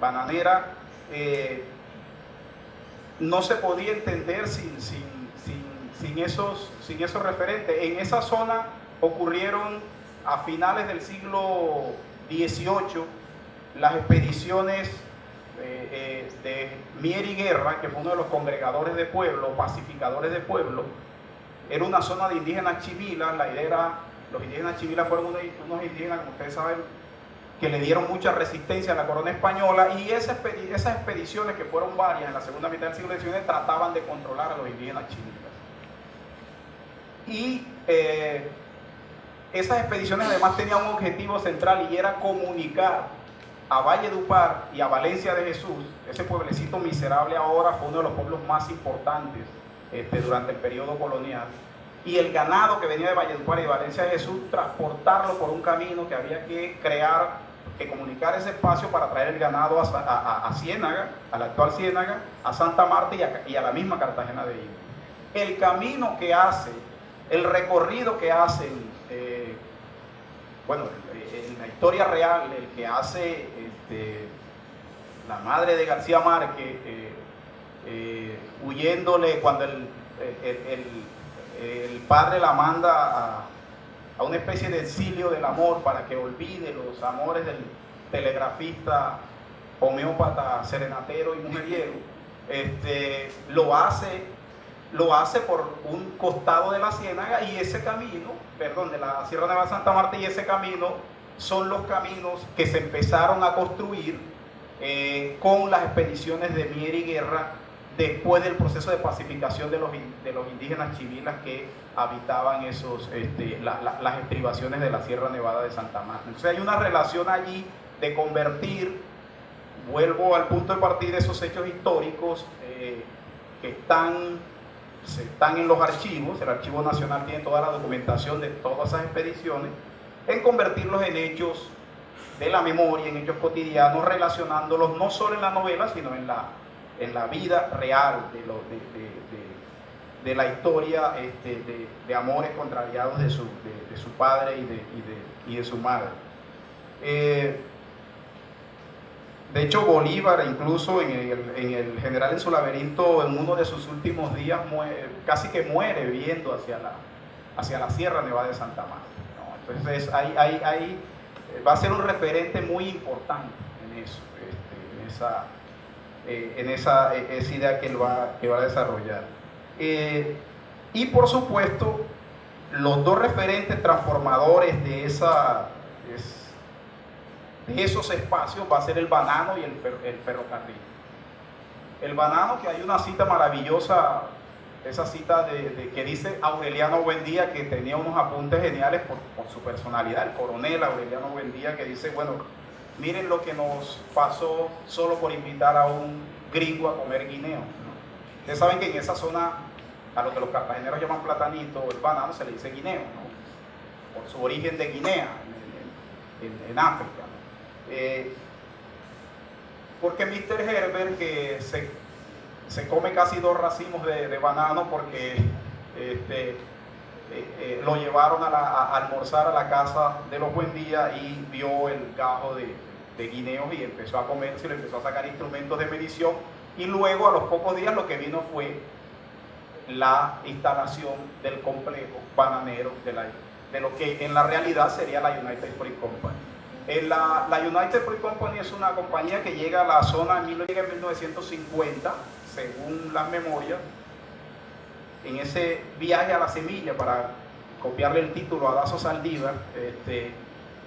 bananera no se podía entender sin esos referentes. En esa zona ocurrieron a finales del siglo XVIII las expediciones de Mier y Guerra, que fue uno de los congregadores de pueblo, pacificadores de pueblo, era una zona de indígenas chimilas. La idea era, los indígenas chimilas fueron unos indígenas, como ustedes saben, que le dieron mucha resistencia a la corona española, y esas expediciones, que fueron varias en la segunda mitad del siglo XIX, trataban de controlar a los indígenas chimilas. Y esas expediciones además tenían un objetivo central, y era comunicar a Valledupar y a Valencia de Jesús. Ese pueblecito miserable ahora fue uno de los pueblos más importantes durante el periodo colonial, y el ganado que venía de Valledupar y de Valencia de Jesús, transportarlo por un camino que había que crear, que comunicar ese espacio para traer el ganado a Ciénaga, a la actual Ciénaga, a Santa Marta y a la misma Cartagena de Indias. El camino que hace, el recorrido que hacen, bueno, en la historia real, el que hace la madre de García Márquez, huyéndole cuando el padre la manda a una especie de exilio del amor para que olvide los amores del telegrafista, homeópata, serenatero y mujeriego. Lo hace por un costado de la Ciénaga, y ese camino, de la Sierra Nevada de Santa Marta, y ese camino son los caminos que se empezaron a construir con las expediciones de Mier y Guerra, después del proceso de pacificación de los indígenas chimilas que habitaban las estribaciones de la Sierra Nevada de Santa Marta. Entonces hay una relación allí de convertir, vuelvo al punto de partida, esos hechos históricos que están en los archivos. El Archivo Nacional tiene toda la documentación de todas esas expediciones, en convertirlos en hechos de la memoria, en hechos cotidianos, relacionándolos no solo en la novela, sino en la vida real de la historia de amores contrariados de su padre y de su madre. De hecho, Bolívar, incluso en el General en su laberinto, en uno de sus últimos días, casi que muere viendo hacia la Sierra Nevada de Santa Marta, ¿no? Entonces va a ser un referente muy importante en eso, en esa idea que él va a desarrollar. Y por supuesto, los dos referentes transformadores de esos espacios va a ser el banano y el ferrocarril. El banano, que hay una cita maravillosa, esa cita que dice Aureliano Buendía, que tenía unos apuntes geniales por su personalidad, el coronel Aureliano Buendía, que dice, bueno, miren lo que nos pasó solo por invitar a un gringo a comer guineo, ¿no? Ustedes saben que en esa zona, a lo que los cartageneros llaman platanito, el banano, se le dice guineo, ¿no? Por su origen de Guinea, en África, ¿no? Porque Mr. Herbert, que se come casi 2 racimos de banano, porque lo llevaron a almorzar a la casa de los Buendía, y vio el gajo de guineos y empezó a comerse, le empezó a sacar instrumentos de medición, y luego a los pocos días lo que vino fue la instalación del complejo bananero de lo que en la realidad sería la United Fruit Company. La United Fruit Company es una compañía que llega a la zona en 1950, según las memorias. En ese viaje a la semilla, para copiarle el título a Dazo Saldívar,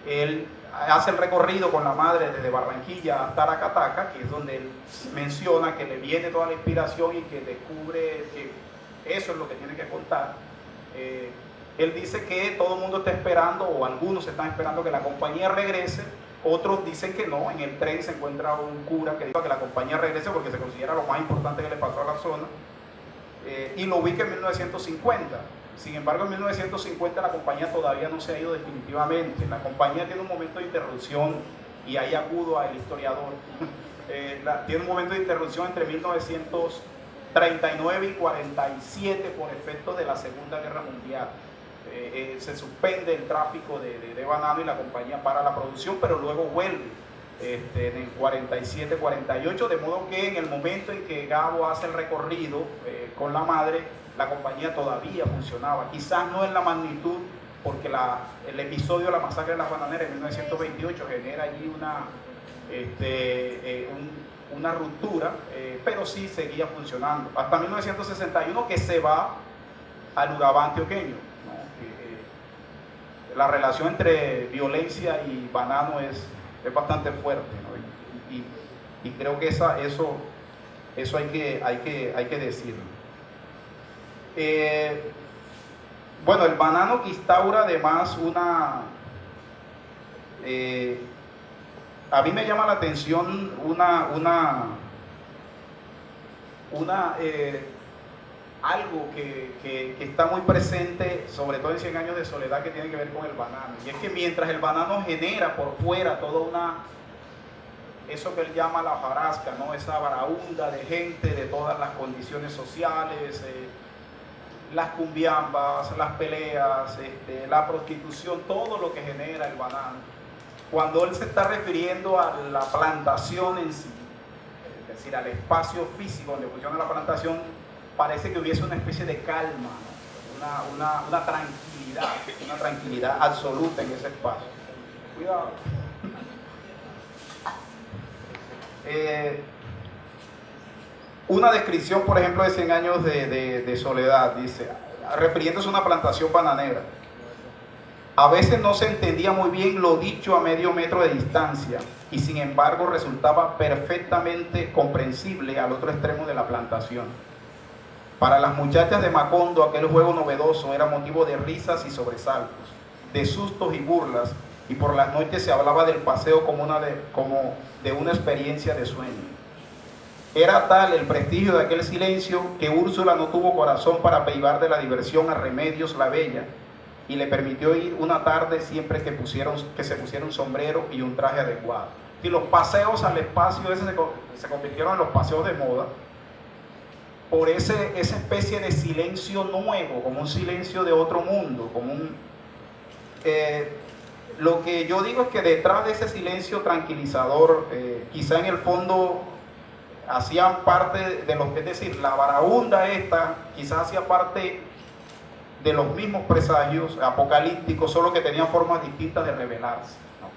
él hace el recorrido con la madre desde Barranquilla hasta Aracataca, que es donde él menciona que le viene toda la inspiración y que descubre que eso es lo que tiene que contar. Él dice que todo el mundo está esperando, o algunos están esperando, que la compañía regrese. Otros dicen que no. En el tren se encuentra un cura que dice que la compañía regrese porque se considera lo más importante que le pasó a la zona, y lo ubica en 1950. Sin embargo, en 1950 la compañía todavía no se ha ido definitivamente. La compañía tiene un momento de interrupción, y ahí acudo al historiador. Tiene un momento de interrupción entre 1939 y 47 por efectos de la Segunda Guerra Mundial. Se suspende el tráfico de banano, y la compañía para la producción, pero luego vuelve en el 47-48, de modo que en el momento en que Gabo hace el recorrido con la madre, la compañía todavía funcionaba, quizás no en la magnitud, porque el episodio de la masacre de las bananeras en 1928 genera allí una ruptura, pero sí seguía funcionando hasta 1961, que se va al Urabá antioqueño, ¿no? La relación entre violencia y banano es bastante fuerte, ¿no? Y creo que eso hay que decirlo. Bueno, el banano que instaura además a mí me llama la atención algo que está muy presente, sobre todo en 100 años de soledad, que tiene que ver con el banano. Y es que mientras el banano genera por fuera eso que él llama la hojarasca, ¿no? Esa varaunda de gente de todas las condiciones sociales, las cumbiambas, las peleas, la prostitución, todo lo que genera el banano. Cuando él se está refiriendo a la plantación en sí, es decir, al espacio físico donde funciona la plantación, parece que hubiese una especie de calma, ¿no? una tranquilidad absoluta en ese espacio. Cuidado. Una descripción, por ejemplo, de 100 años de soledad, dice, refiriéndose a una plantación bananera: a veces no se entendía muy bien lo dicho a medio metro de distancia, y sin embargo resultaba perfectamente comprensible al otro extremo de la plantación. Para las muchachas de Macondo, aquel juego novedoso era motivo de risas y sobresaltos, de sustos y burlas, y por las noches se hablaba del paseo como de una experiencia de sueño. Era tal el prestigio de aquel silencio que Úrsula no tuvo corazón para privar de la diversión a Remedios la Bella, y le permitió ir una tarde siempre que se pusiera un sombrero y un traje adecuado. Y los paseos al espacio ese se convirtieron en los paseos de moda por esa especie de silencio nuevo, como un silencio de otro mundo, lo que yo digo es que detrás de ese silencio tranquilizador, quizá en el fondo hacían parte de es decir, la varaunda esta quizás hacía parte de los mismos presagios apocalípticos, solo que tenían formas distintas de revelarse, ¿no?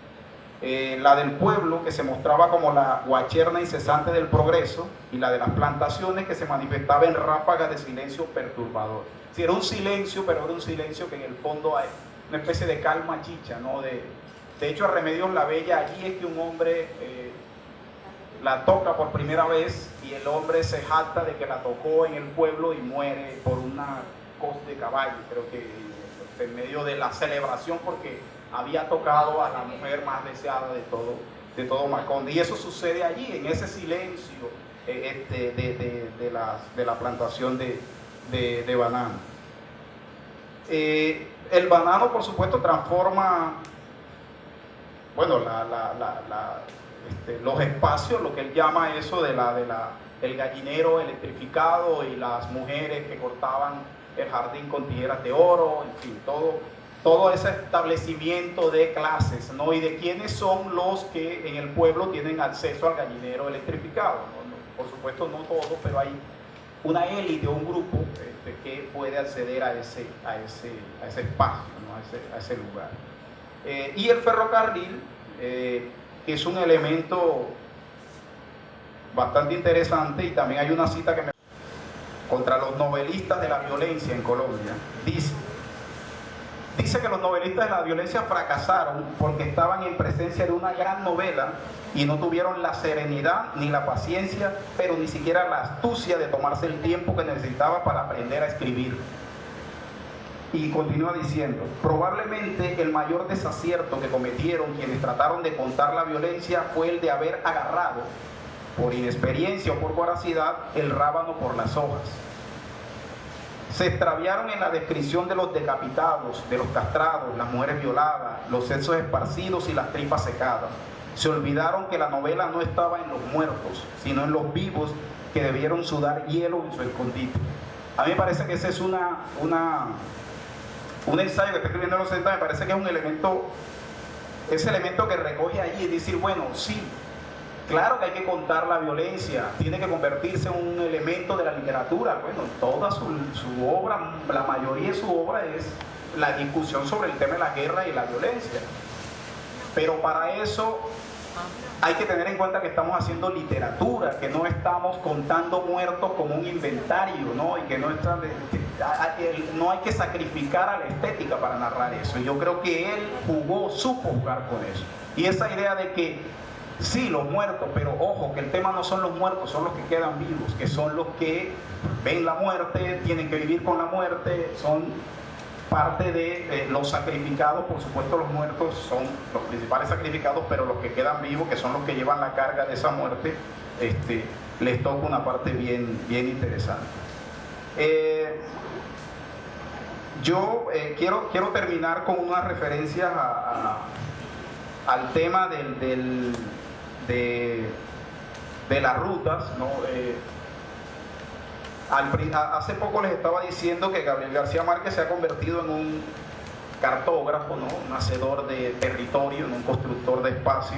La del pueblo, que se mostraba como la guacherna incesante del progreso, y la de las plantaciones, que se manifestaba en ráfagas de silencio perturbador. Sí, era un silencio, pero era un silencio que en el fondo hay una especie de calma chicha, ¿no? De hecho, a Remedios la Bella, allí es que un hombre la toca por primera vez, y el hombre se jacta de que la tocó en el pueblo y muere por una cos de caballo, creo que en medio de la celebración, porque había tocado a la mujer más deseada de todo Macondo. Y eso sucede allí, en ese silencio de la plantación de banano. El banano, por supuesto, transforma, bueno, los espacios, lo que él llama eso el gallinero electrificado, y las mujeres que cortaban el jardín con tijeras de oro, en fin, todo ese establecimiento de clases, ¿no? Y de quiénes son los que en el pueblo tienen acceso al gallinero electrificado, ¿no? Por supuesto no todos, pero hay una élite o un grupo que puede acceder a ese espacio, ¿no? a ese lugar. Y el ferrocarril, que es un elemento bastante interesante, y también hay una cita contra los novelistas de la violencia en Colombia. Dice que los novelistas de la violencia fracasaron porque estaban en presencia de una gran novela y no tuvieron la serenidad ni la paciencia, pero ni siquiera la astucia de tomarse el tiempo que necesitaba para aprender a escribir. Y continúa diciendo: probablemente el mayor desacierto que cometieron quienes trataron de contar la violencia fue el de haber agarrado, por inexperiencia o por voracidad, el rábano por las hojas. Se extraviaron en la descripción de los decapitados, de los castrados, las mujeres violadas, los sesos esparcidos y las tripas secadas. Se olvidaron que la novela no estaba en los muertos, sino en los vivos que debieron sudar hielo en su escondite. A mí me parece que ese es un ensayo que está escribiendo en los 60, me parece que es un elemento, ese elemento que recoge allí, es decir, bueno, sí, claro que hay que contar la violencia, tiene que convertirse en un elemento de la literatura. Bueno, toda su obra, la mayoría de su obra es la discusión sobre el tema de la guerra y la violencia. Pero para eso hay que tener en cuenta que estamos haciendo literatura, que no estamos contando muertos como un inventario, ¿no? Y que no hay que sacrificar a la estética para narrar eso. Y yo creo que él supo jugar con eso. Y esa idea de que sí, los muertos, pero ojo, que el tema no son los muertos, son los que quedan vivos, que son los que ven la muerte, tienen que vivir con la muerte, son parte de los sacrificados. Por supuesto, los muertos son los principales sacrificados, pero los que quedan vivos, que son los que llevan la carga de esa muerte, les toca una parte bien interesante. Yo quiero terminar con unas referencias al tema de las rutas, ¿no? Hace poco les estaba diciendo que Gabriel García Márquez se ha convertido en un cartógrafo, ¿no? Un hacedor de territorio, un constructor de espacio,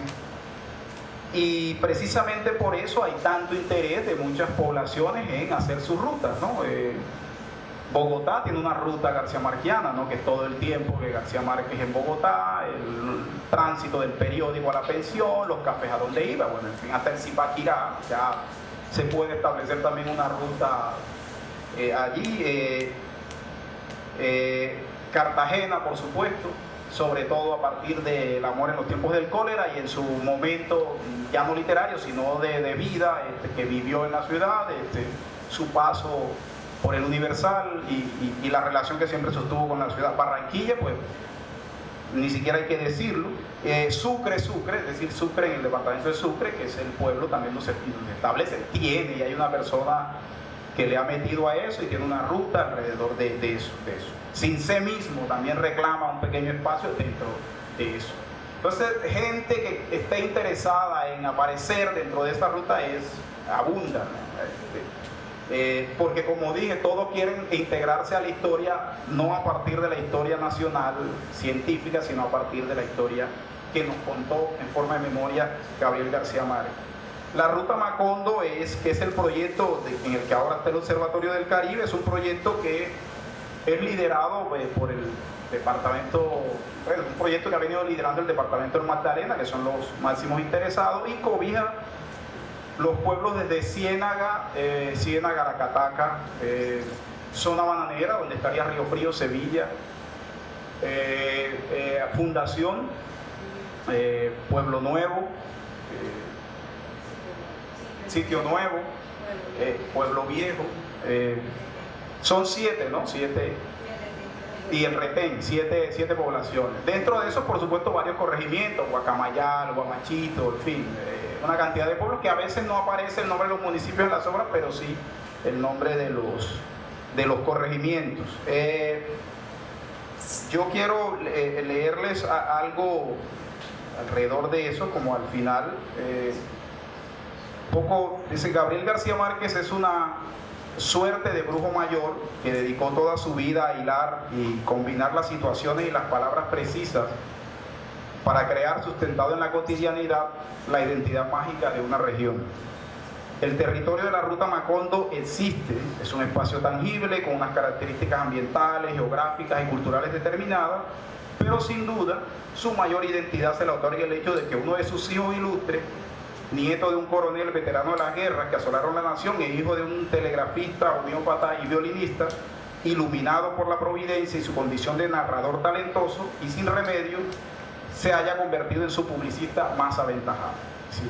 y precisamente por eso hay tanto interés de muchas poblaciones en hacer sus rutas, ¿no? Bogotá tiene una ruta garcía-marquiana, ¿no? Que es todo el tiempo que García Márquez en Bogotá, el tránsito del periódico a la pensión, los cafés a donde iba, bueno, en fin, hasta el Zipaquirá ya se puede establecer también una ruta allí. Cartagena, por supuesto, sobre todo a partir del amor en los tiempos del cólera y en su momento ya no literario, sino de vida que vivió en la ciudad, su paso por el Universal y la relación que siempre sostuvo con la ciudad. Barranquilla, pues ni siquiera hay que decirlo. Sucre, es decir, Sucre en el departamento de Sucre, que es el pueblo también donde se establece, tiene, y hay una persona que le ha metido a eso y tiene una ruta alrededor de eso. Cincé mismo también reclama un pequeño espacio dentro de eso. Entonces, gente que esté interesada en aparecer dentro de esta ruta abunda, ¿no? Porque como dije, todos quieren integrarse a la historia, no a partir de la historia nacional científica, sino a partir de la historia que nos contó en forma de memoria Gabriel García Márquez. La Ruta Macondo, que es el proyecto en el que ahora está el Observatorio del Caribe, es un proyecto que es liderado por el departamento, un proyecto que ha venido liderando el departamento del Magdalena, que son los máximos interesados, y cobija los pueblos desde Ciénaga, Aracataca, zona bananera, donde estaría Río Frío, Sevilla, Fundación, Pueblo Nuevo, Sitio Nuevo, Pueblo Viejo. Son 7, ¿no? 7. Y el Retén, 7 poblaciones. Dentro de eso, por supuesto, varios corregimientos, Guacamayal, Guamachito, en fin, una cantidad de pueblos que a veces no aparece el nombre de los municipios en las obras, pero sí el nombre de los corregimientos. Yo quiero leerles algo alrededor de eso, como al final. Dice: Gabriel García Márquez es una suerte de brujo mayor que dedicó toda su vida a hilar y combinar las situaciones y las palabras precisas para crear, sustentado en la cotidianidad, la identidad mágica de una región. El territorio de la Ruta Macondo existe, es un espacio tangible con unas características ambientales, geográficas y culturales determinadas, pero sin duda su mayor identidad se la otorga el hecho de que uno de sus hijos ilustres, nieto de un coronel veterano de las guerras que asolaron la nación e hijo de un telegrafista, homeópata y violinista, iluminado por la providencia y su condición de narrador talentoso y sin remedio, se haya convertido en su publicista más aventajado. ¿Sí?